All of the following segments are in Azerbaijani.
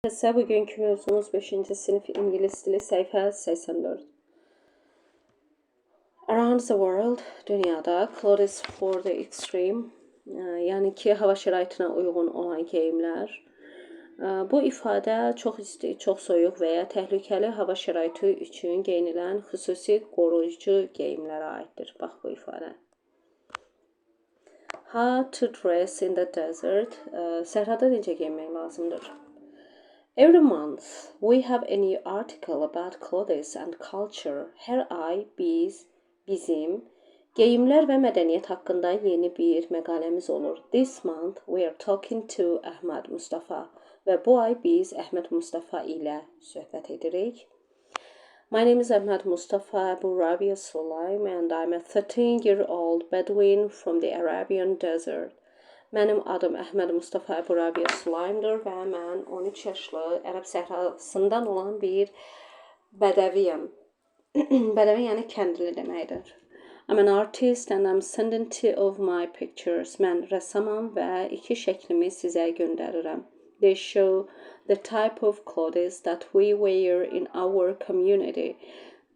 Ise bugünkü mövzumuz 5-ci sinif İngilis dili səhifə 84. Around the world, dünyada, clothes for the extreme, yəni ki, hava şəraitinə uyğun olan geyimlər. Bu ifadə çox isti, çox soyuq və ya təhlükəli hava şəraiti üçün geyinilən xüsusi qoruyucu geyimlərə aiddir. Bax bu ifadə. How to dress in the desert. Səhrada necə geyinmək lazımdır? Every month, we have a new article about clothes and culture. Hər ay bizim geyimlər və mədəniyyət haqqında yeni bir məqaləmiz olur. This month, we are talking to Ahmad Mustafa. Və bu ay biz Əhməd Mustafa ilə söhbət edirik. My name is Ahmad Mustafa Abu Rabia Sulaim and I'm a 13-year-old Bedouin from the Arabian desert. Mənim adım Əhməd Mustafa Əbu Rabia Sulaimdir və mən 13 yaşlı Ərəb səhrasından olan bir bədəviyəm. Bədəvi yəni kəndli deməkdir. I'm an artist and I'm sending two of my pictures. Mən rəssamam və 2 şəklimi sizə göndərirəm. They show the type of clothes that we wear in our community.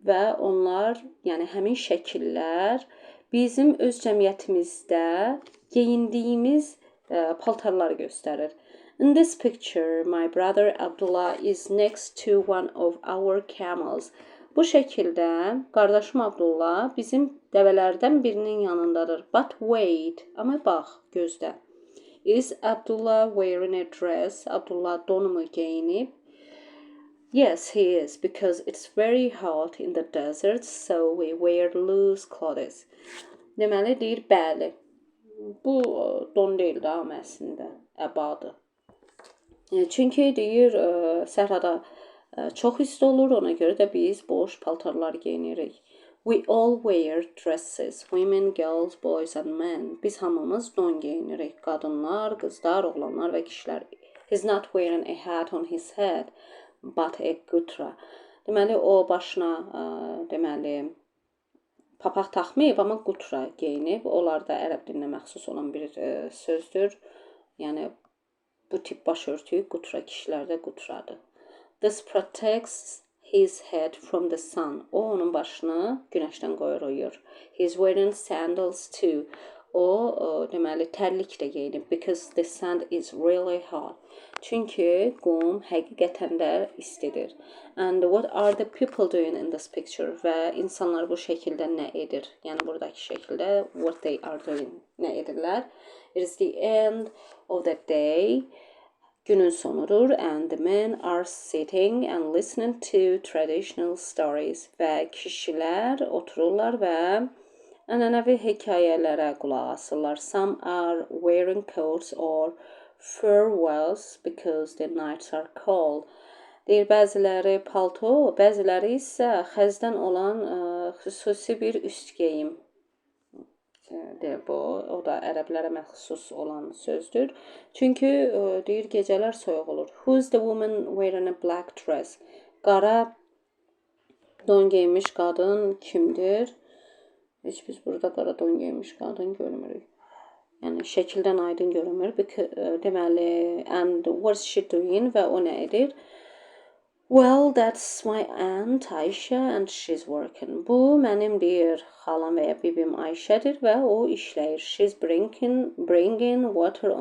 Və onlar, yəni həmin şəkillər bizim öz cəmiyyətimizdə geyindiyimiz paltarları göstərir. In this picture, my brother Abdullah is next to one of our camels. Bu şəkildə qardaşım Abdullah bizim dəvələrdən birinin yanındadır. But wait, amma bax, gözlə. Is Abdullah wearing a dress? Abdullah donumu geyinib? Yes, he is, because it's very hot in the desert, so we wear loose clothes. Deməli, deyir, bəli. Bu don deyil də əslində, əbadır. Çünki deyir, səhrada çox isti olur, ona görə də biz boş paltarlar geyinirik. We all wear dresses, women, girls, boys and men. Biz hamımız don geyinirik. Qadınlar, qızlar, oğlanlar və kişilər. He's not wearing a hat on his head, but a gutra. Deməli, o başına, deməli, papaq taxmayıb, amma qutra geyinib. Onlar da ərəb dilinə məxsus olan bir sözdür. Yəni, bu tip başörtüyü qutra, kişilərdə qutradır. This protects his head from the sun. O, onun başını günəşdən qoruyur. He's wearing sandals too. O, deməli, tərlik də geyinib. Because the sand is really hot. Çünki qum həqiqətən də istidir. And what are the people doing in this picture? Və insanlar bu şəkildə nə edir? Yəni, buradakı şəkildə what they are doing, nə edirlər? It is the end of the day. Günün sonudur. And the men are sitting and listening to traditional stories. Və kişilər otururlar və ənənəvi hekayələrə qulaq asırlar. Some are wearing coats or furwells because the nights are cold. Deyir, bəziləri palto, bəziləri isə xəzdən olan xüsusi bir üst geyim. Deyir, bu, o da ərəblərə məxsus olan sözdür. Çünki, deyir, gecələr soyuq olur. Who's the woman wearing a black dress? Qara don geymiş qadın kimdir? Heç biz burada qara don geymiş qadın görmürük. Yəni, şəkildən aydın görünmür. Deməli, and what's she doing? Və o nə edir? Well, that's my aunt Ayşə and she's working. Bu, mənim deyir, xalam və ya bibim Ayşədir və o işləyir. She's bringing water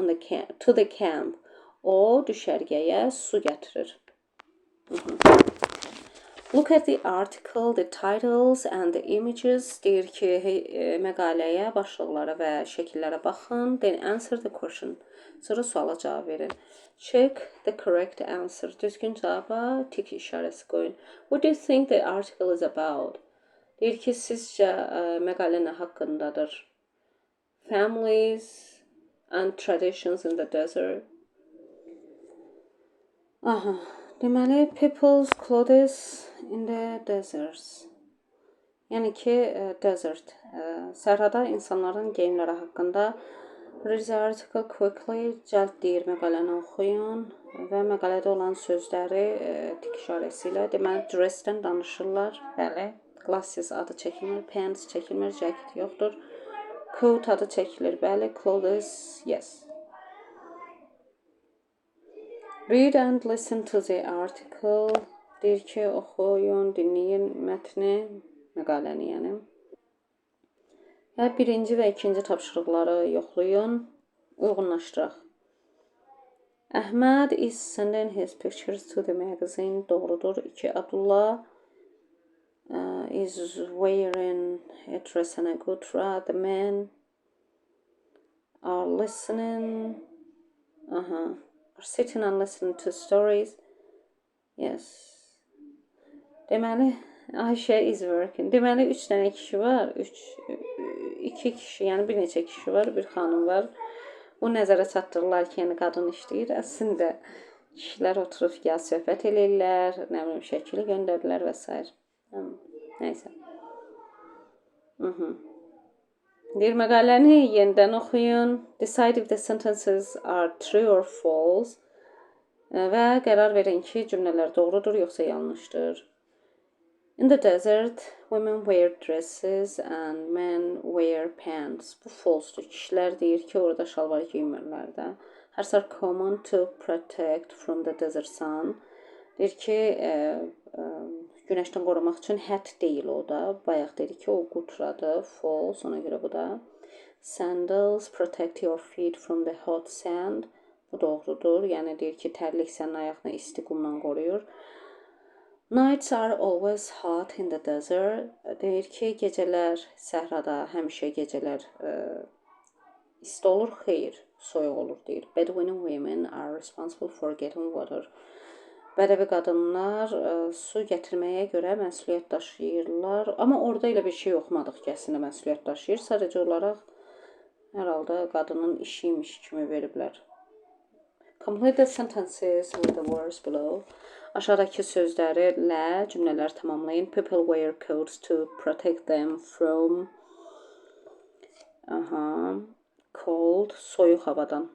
to the camp. O, düşərgəyə su gətirir. Look at the article, the titles and the images. Deyir ki, məqaləyə, başlıqlara və şəkillərə baxın. Then answer the question. Sonra suala cavab verin. Check the correct answer. Düzgün cavaba tik işarəsi qoyun. What do you think the article is about? Deyir ki, sizcə məqalə nə haqqındadır? Families and traditions in the desert. Aha. Deməli, people's clothes in the deserts. Yəni ki, desert. Səhrada insanların geyimləri haqqında. Read the article quickly. Cəld deyir, məqaləni oxuyun. Və məqalədə olan sözləri tik işarəsi ilə. Deməli, dressdən danışırlar. Bəli. Glasses adı çəkilmir. Pants çəkilmir. Jacket yoxdur. Coat adı çəkilir. Bəli. Clothes, yes. Read and listen to the article. Deyir ki, oxuyun, dinləyin mətni, məqaləni yəni. Və birinci və ikinci tapşırıqları yoxlayın, uyğunlaşdıraq. Ahmad is sending his pictures to the magazine. Doğrudur. 2. Abdullah is wearing a dress and a gutra. The men are listening. Are sitting and listening to stories. Yes. Deməli, Ayşə is working. Deməli, 3 dənə kişi var. 2 kişi, yəni bir neçə kişi var, bir xanım var. Bu nəzərə çatdırırlar ki, yəni qadın işləyir. Əslində kişilər oturub ya söhbət eləyirlər, nə bilim şəkili göndərirlər və s. Nəysə. Deyir məqaləni yenidən oxuyun. Decide if the sentences are true or false. Və qərar verin ki, cümlələr doğrudur yoxsa yanlışdır. In the desert, women wear dresses and men wear pants. Bu false-dur. Kişilər deyir ki, orada şalvar giymirlər də. Herbs are common to protect from the desert sun. Deyir ki, günəşdən qorumaq üçün hat deyil o da. Bayaq dedi ki, o qutradır, false, ona görə bu da. Sandals protect your feet from the hot sand. Bu doğrudur. Yəni deyir ki, tərlik sənin ayağını isti qumdan qoruyur. Nights are always hot in the desert. Deyir ki, gecələr səhrada həmişə gecələr isti olur, xeyr, soyuq olur deyir. Bedouin women are responsible for getting water. Bədəvi qadınlar su gətirməyə görə məsuliyyət daşıyırlar. Amma orada elə bir şey oxumadıq ki, əslində məsuliyyət daşıyır. Sadəcə olaraq hər halda qadının işiymiş kimi veriblər. Complete the sentences with the words below. Aşağıdakı sözlərlə cümlələr tamamlayın. People wear coats to protect them from cold, soyuq havadan.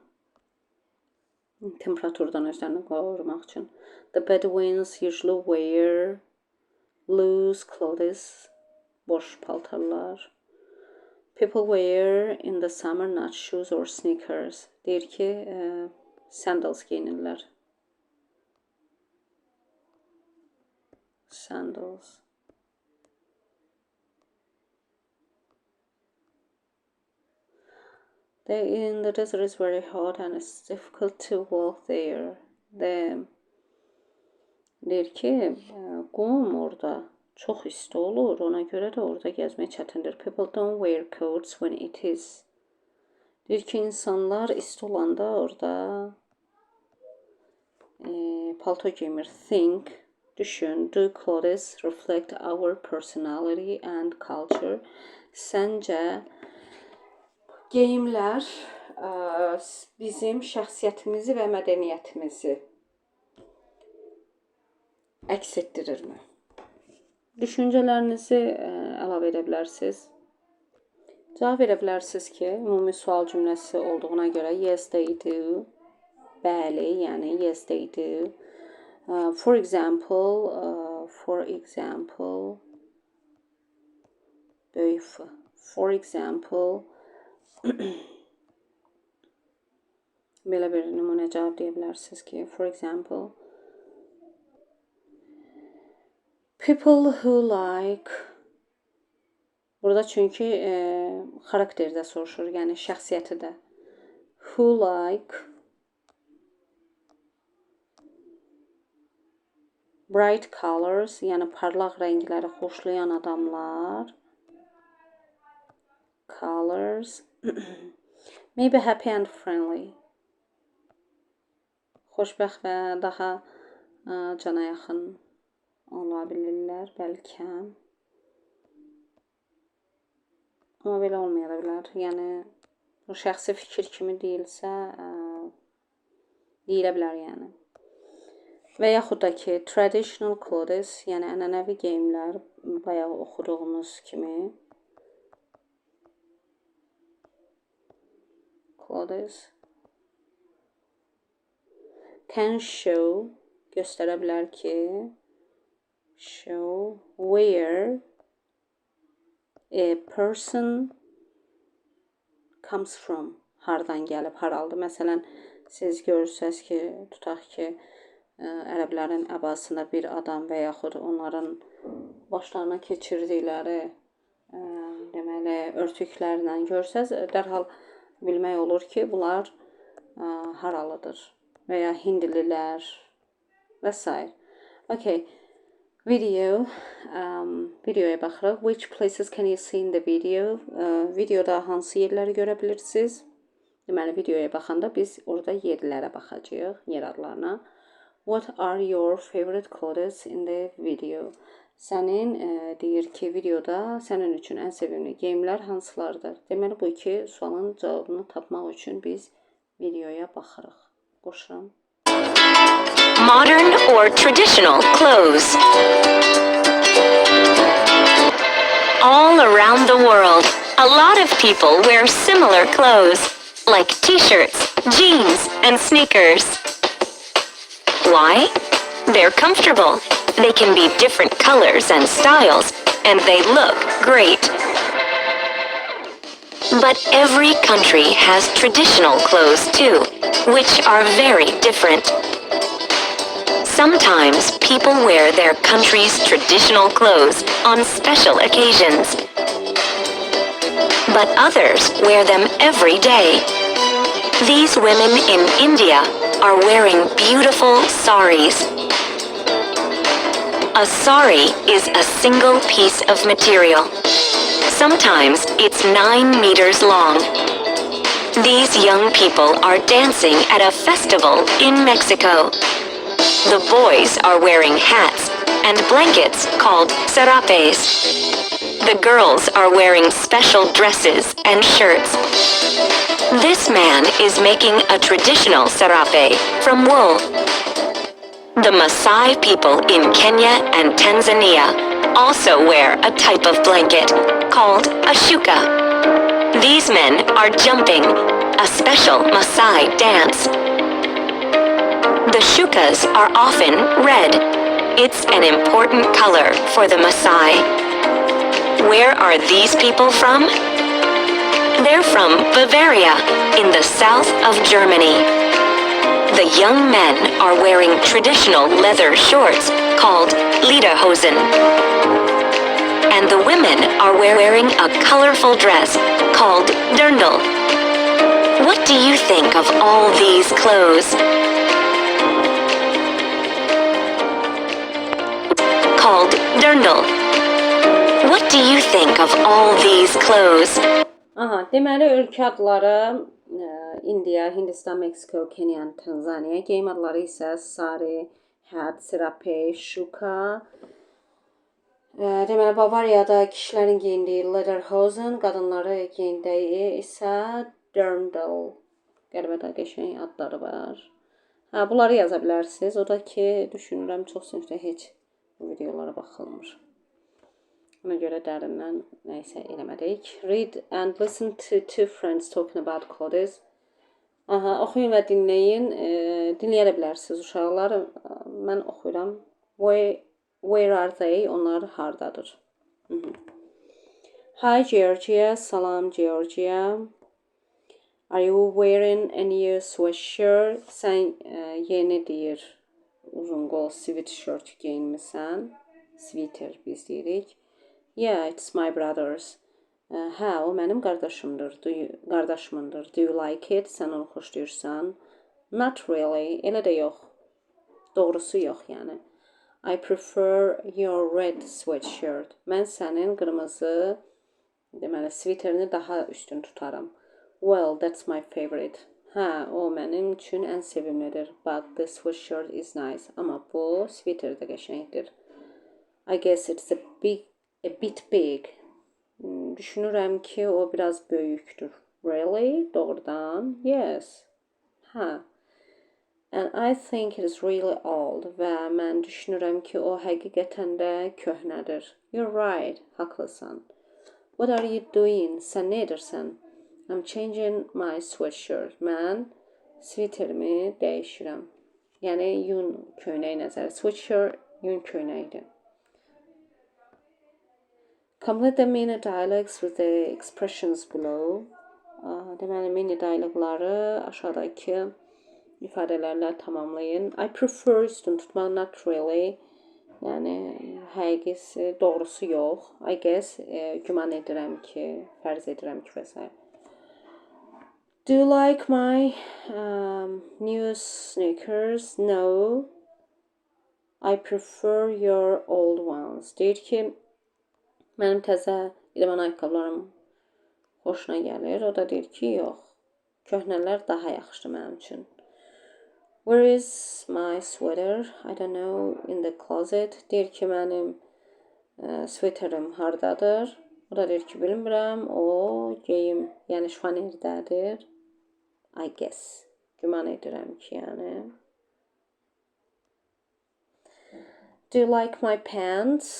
Temperaturdan özlərini qorumaq üçün. The Bedouins usually wear loose clothes, boş paltarlar. People wear in the summer not shoes or sneakers. Deyir ki, sandals giyinirlər. Sandals. In the desert is very hot and it's difficult to walk there. Deyir ki, qum orada çox isti olur, ona görə də orada gəzmək çətindir. People don't wear coats when it is. Deyir ki, insanlar isti olanda orada palto giymir. Think, düşün, do clothes reflect our personality and culture? Səncə geyimlər bizim şəxsiyyətimizi və mədəniyyətimizi əks etdirirmi? Düşüncələrinizi əlavə edə bilərsiniz. Cavab verə bilərsiniz ki, ümumi sual cümləsi olduğuna görə yes they do. Bəli, yəni yes they do. For example, böyük f. For example, belə bir nümunə cavab deyə bilərsiniz ki, for example, people who like, burada çünki xarakterdə soruşur, yəni şəxsiyyəti də. Who like bright colors, yəni parlaq rəngləri xoşlayan adamlar. Colors may be happy and friendly. Xoşbəxt və daha cana yaxın ola bilirlər, bəlkə. Amma belə olmaya da bilər. Yəni, bu şəxsi fikir kimi deyilsə, deyilə bilər yəni. Və yaxud da ki, traditional clothes, yəni ənənəvi geyimlər, bayaq oxuduğumuz kimi. Clothes can show, göstərə bilər ki, show where a person comes from, hardan gəlib, haraldı. Məsələn, siz görürsəz ki, tutaq ki, ərəblərin əbasına bir adam və yaxud onların başlarına keçirdikləri deməli, örtüklərlə görsəz, dərhal bilmək olur ki, bunlar haralıdır və ya hindlilər və s. Okay, videoya baxırıq. Which places can you see in the video? Videoda hansı yerləri görə bilirsiniz? Deməli, videoya baxanda biz orada yerlərə baxacağıq, yer adlarına. What are your favorite clothes in the video? Sənin deyir ki, videoda sənin üçün ən sevimli geyimlər hansılardır? Deməli, bu iki sualın cavabını tapmaq üçün biz videoya baxırıq. Qoşuram. Modern or traditional clothes. All around the world, a lot of people wear similar clothes, like t-shirts, jeans, and sneakers. Why? They're comfortable. They can be different colors and styles, and they look great. But every country has traditional clothes too, which are very different. Sometimes people wear their country's traditional clothes on special occasions, but others wear them every day. These women in India are wearing beautiful saris. A sari is a single piece of material. Sometimes it's 9 meters long. These young people are dancing at a festival in Mexico. The boys are wearing hats and blankets called sarapes. The girls are wearing special dresses and shirts. This man is making a traditional sarape from wool. The Maasai people in Kenya and Tanzania also wear a type of blanket called a shuka. These men are jumping, a special Maasai dance. The shukas are often red. It's an important color for the Maasai. Where are these people from? They're from Bavaria, in the south of Germany. The young men are wearing traditional leather shorts called lederhosen. And the women are wearing a colorful dress called dirndl. What do you think of all these clothes? Called dirndl. What do you think of all these clothes? Deməli, ölkə adları India, Hindistan, Meksiko, Kenya, Tanzania. Geyim adları isə sari, hat, serape, shuka. Deməli, Bavariyada kişilərin geyindiyi lederhosen, qadınları geyindiyi isə dirndl. Qəribə də qəşəng adları var. Bunları yaza bilərsiniz. O da ki, düşünürəm, çox sinifdə heç bu videolara baxılmır. Ona görə dərindən nəysə eləmədik. Read and listen to two friends talking about clothes. Oxuyun və dinləyin. Dinləyə də bilərsiniz uşaqlar. Mən oxuyuram. Where are they? Onlar hardadır? Hi Georgia. Salam Georgia. Are you wearing a new sweatshirt? Sən yeni deyir uzun qol sweatshirt geyinmisən. Sweater biz deyirik. Yeah, it's my brother's. Hə, o mənim qardaşımdır. Qardaşımındır. Do you like it? Sən onu xoşlayırsan? Not really. Elə də yox. Doğrusu yox, yəni. I prefer your red sweatshirt. Mən sənin qırmızı, deməli, sweaterini daha üstün tutaram. Well, that's my favorite. Hə, o mənim üçün ən sevimlidir. But the sweatshirt is nice. Amma bu sweater də qəşəngdir. I guess it's a bit big. Düşünürəm ki, o biraz böyükdür. Really? Doğrudan? Yes. Hə. And I think it is really old. Və mən düşünürəm ki, o həqiqətən də köhnədir. You're right. Haqlısan. What are you doing? Sən nə edirsən? I'm changing my sweatshirt. Mən sweaterimi dəyişirəm. Yəni, yun köynəyi nəzər. Sweatshirt yun köynəkdir. Complete the mini dialogues with the expressions below. Deməli, mini dialoqları aşağıdakı ifadələrlə tamamlayın. I prefer üstün tutmaq, not really. Yəni həqiqisi, doğrusu yox. I guess güman edirəm ki, fərz edirəm ki və s. Do you like my new sneakers? No. I prefer your old ones. Deyir ki, mənim təzə idman ayaqqabılarım xoşuna gəlir. O da deyir ki, yox. Köhnələr daha yaxşıdır mənim üçün. Where is my sweater? I don't know. In the closet. Deyir ki, mənim sweaterim hardadır? O da deyir ki, bilmirəm. O geyim, yəni şvanerdədir. I guess. Güman edirəm ki, yəni. Do you like my pants?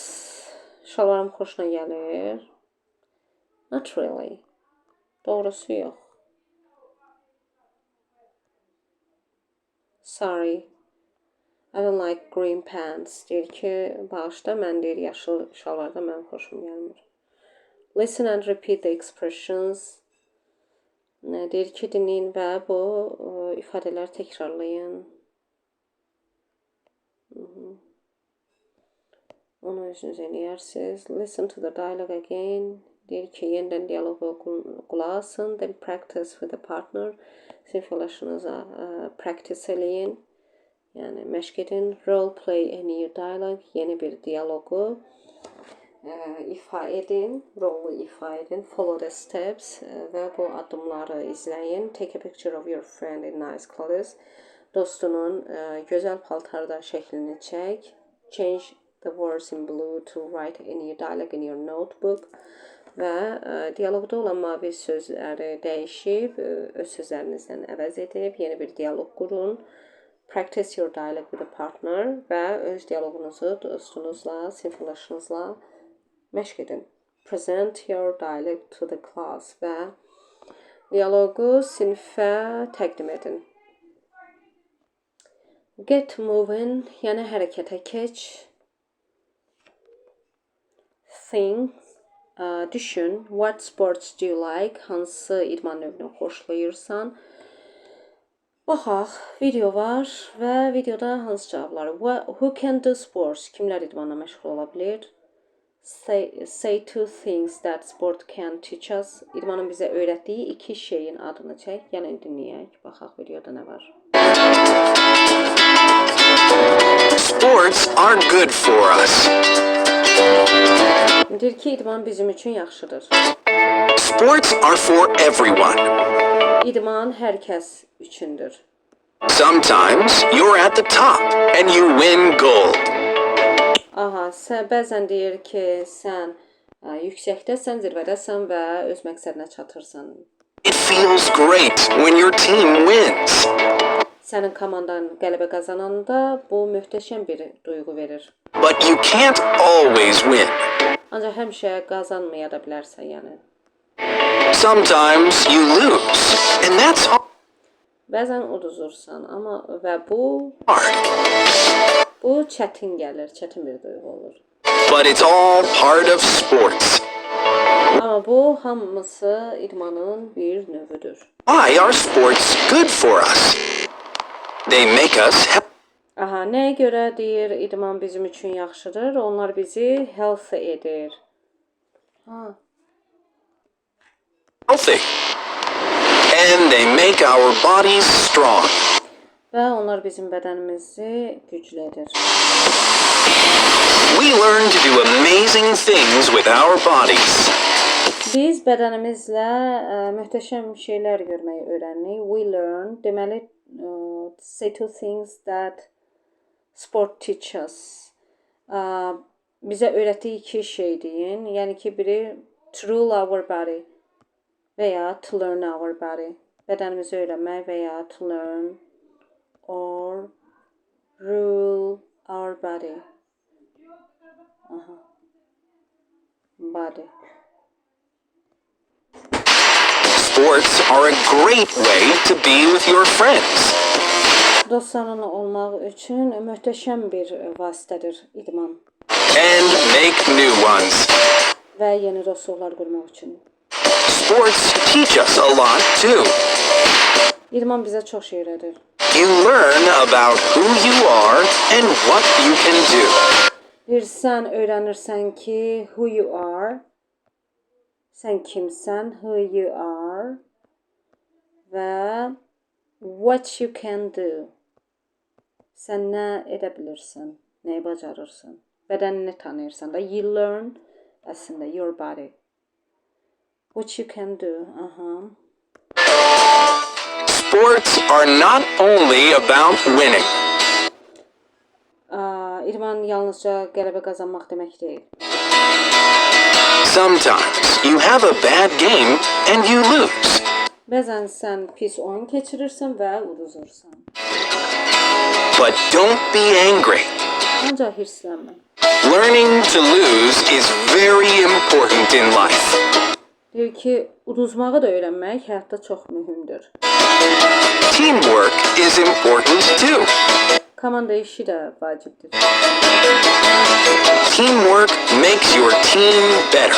Şalvarım xoşuna gəlir. Not really. Doğrusu yox. Sorry. I don't like green pants. Deyir ki, bağışda, mən deyir, yaşıl şalvarda mənim xoşum gəlmir. Listen and repeat the expressions. Deyir ki, dinləyin və bu ifadələri təkrarlayın. Onu özünüz eləyərsiniz. Listen to the dialogue again. Deyir ki, yenidən dialoqa qulaq asın. Then practice with the partner. Sinflaşınıza practice eləyin. Yəni məşq edin. Role play a new dialogue. Yeni bir dialoqu ifa edin. Rolu ifa edin. Follow the steps və bu addımları izləyin. Take a picture of your friend in nice clothes. Dostunun gözəl paltarda şəklini çək. Change the words in blue to write a new dialogue in your notebook. Və dialoqda olan mavi sözləri dəyişib, öz sözlərinizdən əvəz edib, yeni bir dialoq qurun. Practice your dialogue with a partner və öz dialoqunuzu dostunuzla, sinflaşınızla məşq edin. Present your dialogue to the class və dialoqu sinfə təqdim edin. Get moving, yəni hərəkətə keç. Think. Düşün, what sports do you like? Hansı idman növünü xoşlayırsan? Baxaq, video var və videoda hansı cavabları? Who can do sports? Kimlər idmanla məşğul ola bilir? Say two things that sport can teach us. İdmanın bizə öyrətdiyi iki şeyin adını çək. Gəlin dinləyək, baxaq videoda nə var. Sports are good for us. Deyir ki, idman bizim üçün yaxşıdır. Sports are for everyone. İdman hər kəs üçündür. Sometimes you're at the top and you win gold. Aha, bəzən deyir ki, sən yüksəkdəsən, zirvədəsən və öz məqsədinə çatırsan. It feels great when your team wins. Sənin komandan qələbə qazananda bu möhtəşəm bir duyğu verir. But you can't always win. Ancaq həmişə qazanmaya da bilərsən, yəni. Sometimes you lose, and that's Bəzən uduzursan, amma və bu hard. çətin gəlir, çətin bir duyğu olur. But it's all part of sports. Amma bu hamısı idmanın bir növüdür. Why are sports good for us? They make us Aha, nəyə görə deyir idman bizim üçün yaxşıdır? Onlar bizi healthy edir. healthy. And they make our bodies strong. Və onlar bizim bədənimizi güclədir. We learn to do amazing things with our bodies. Biz bədənimizlə möhtəşəm şeylər görməyi öyrənirik. We learn, deməli, say two things that sport teach us. Bizə öyrətdiyi iki şey deyin. Yəni ki, biri to rule our body və ya to learn our body. Bədənimizi öyrənmək və ya to learn or rule our body. Body. Sports are a great way to be with your friends. Dostlarla olmaq üçün möhtəşəm bir vasitədir idman. And make new ones. Və yeni dostluqlar qurmaq üçün. Sports teach us a lot too. İdman bizə çox şey öyrədir. You learn about who you are and what you can do. Sən öyrənirsən ki, who you are, sən kimsən, who you are və what you can do. Sən nə edə bilirsən, nəyi bacarırsan, bədənini tanıyırsan da. You learn əslində your body. What you can do. Sports are not only about winning. İdman yalnızca qələbə qazanmaq demək deyil. Sometimes you have a bad game and you lose. Bəzən sən pis oyun keçirirsən və uduzursan. But don't be angry. Ancaq hirslənmə. Learning to lose is very important in life. Deyir ki, uduzmağı da öyrənmək həyatda çox mühümdür. Teamwork is important too. Komanda işi də vacibdir. Teamwork makes your team better.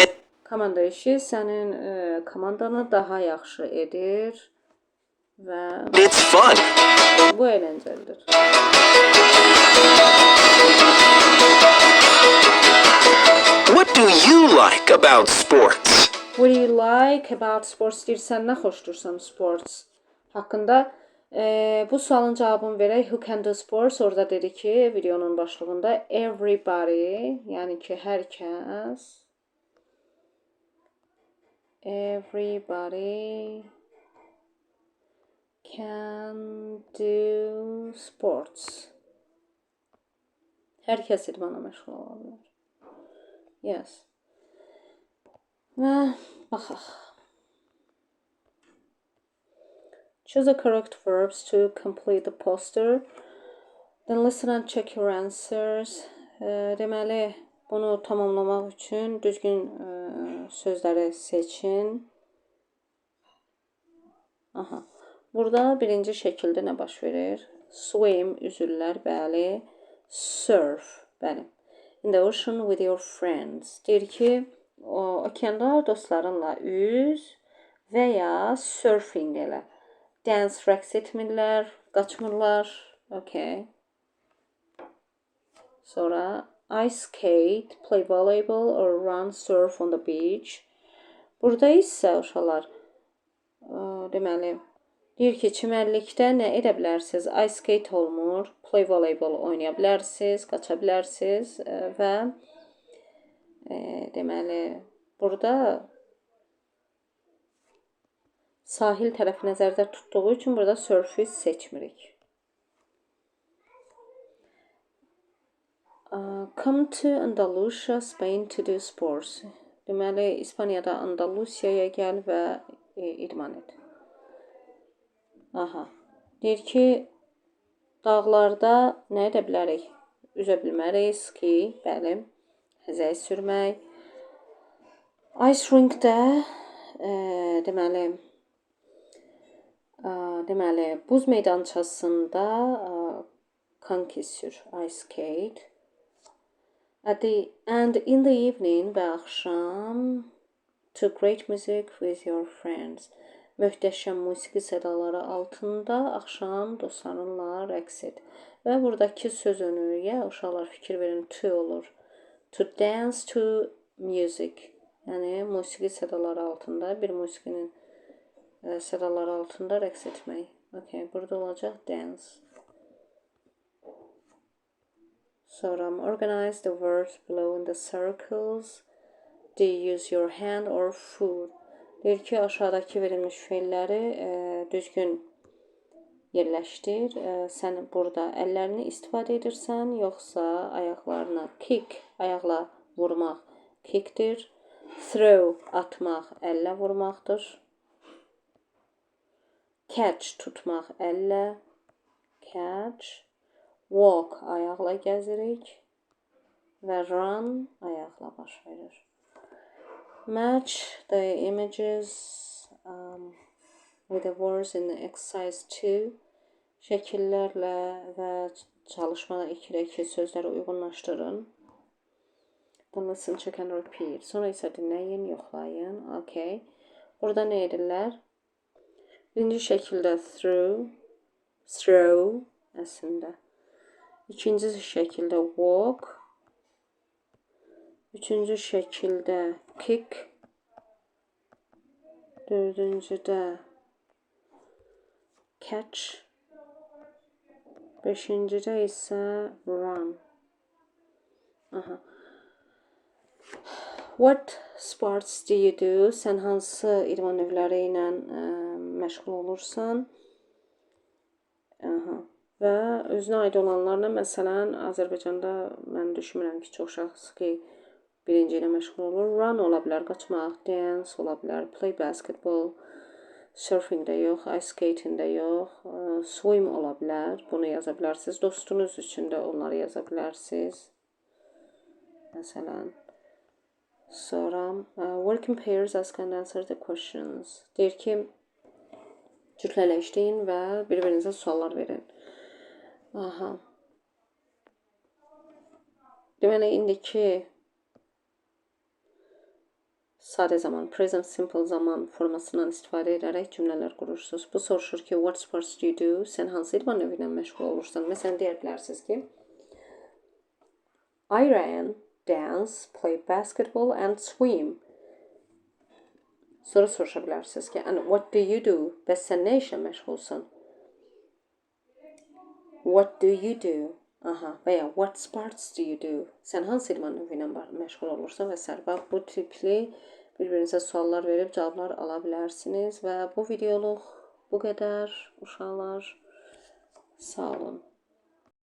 And Komanda işi sənin komandanı daha yaxşı edir və it's fun. bu əyləncəlidir. What do you like about sports? What do you like about sports? Deyirsən, nə xoşdursan sports haqqında? Bu sualın cavabını verək. Who can do sports? Orada dedi ki, videonun başlığında everybody, yəni ki, hər kəs. Everybody can do sports. Hər kəs idmanla məşğul ola bilər. Yes. Və baxaq. Choose the correct verbs to complete the poster. Then listen and check your answers. Deməli, bunu tamamlamaq üçün düzgün sözləri seçin. Burada birinci şəkildə nə baş verir? Swim, üzürlər, bəli. Surf, bəli. In the ocean with your friends. Deyir ki, okeanda dostlarınla üz və ya surfing elə. Dance, rəqs etmirlər, qaçmırlar. Okay. Sonra ice skate, play volleyball or run, surf on the beach. Burada isə uşaqlar deməli deyir ki, çimərlikdə nə edə bilərsiniz? Ice skate olmur, play volleyball oynaya bilərsiniz, qaça bilərsiniz və deməli burada sahil tərəfi nəzərdə tutduğu üçün burada surfi seçmirik. Come to Andalusia, Spain to do sports. Deməli, İspaniyada Andalusiyaya gəl və idman et. Deyir ki, dağlarda nə edə bilərik? Üzə bilmərik, ski, bəli, xəzəy sürmək. Ice rinkdə deməli, buz meydançasında konki sür, ice skate. And in the evening və axşam to great music with your friends. Möhtəşəm musiqi sədaları altında axşam dostlarınla rəqs et. Və buradakı söz önüyə uşaqlar fikir verin, to olur. To dance to music. Yəni musiqi sədaları altında, bir musiqinin sədaları altında rəqs etmək. Okay, burada olacaq dance. Sonra organize the words below in the circles. Do you use your hand or foot? Deyir ki, aşağıdakı verilmiş feilləri düzgün yerləşdir. Sən burada əllərini istifadə edirsən, yoxsa ayaqlarına kick, ayaqla vurmaq kickdir. Throw, atmaq, əllə vurmaqdır. Catch, tutmaq, əllə. Catch. Walk, ayaqla gəzirik. Və run, ayaqla baş verir. Match the images with the words in exercise 2. Şəkillərlə və çalışmada 2-dəki sözləri uyğunlaşdırın. Then listen, check and repeat. Sonra isə dinləyin, yoxlayın. Okay. Burada nə edirlər? Birinci şəkildə through, throw əslində. İkinci şəkildə walk. Üçüncü şəkildə kick. Dördüncüdə catch. Beşincidə isə run. Aha. What sports do you do? Sən hansı idman növləri ilə məşğul olursan? Aha. Və özünə aid olanlarla, məsələn, Azərbaycanda mən düşünmürəm ki, çox şəxs ki, birinci ilə məşğul olur. Run ola bilər, qaçmaq, dance ola bilər, play basketball, surfing də yox, ice skating də yox, swim ola bilər. Bunu yaza bilərsiniz. Dostunuz üçün də onları yaza bilərsiniz. Məsələn. Sonra work in pairs, ask and answer the questions. Deyir ki, cütləşdiyin və bir-birinizə suallar verin. Aha. Deməli, indiki sadə zaman, present simple zaman formasından istifadə edərək cümlələr qurursunuz. Bu soruşur ki, what sports do you do? Sən hansı idman növü ilə məşğul olursan? Məsələn, deyə bilərsiniz ki, I ran, dance, play basketball and swim. Sonra soruşa bilərsiniz ki, and what do you do? Bəs sən nə işlə məşğulsan? What do you do? Aha, və ya what sports do you do? Sən hansı idman növü ilə məşğul olursan və s. Bu tipli bir-birinizə suallar verib cavablar ala bilərsiniz və bu videoluq bu qədər uşaqlar. Sağ olun.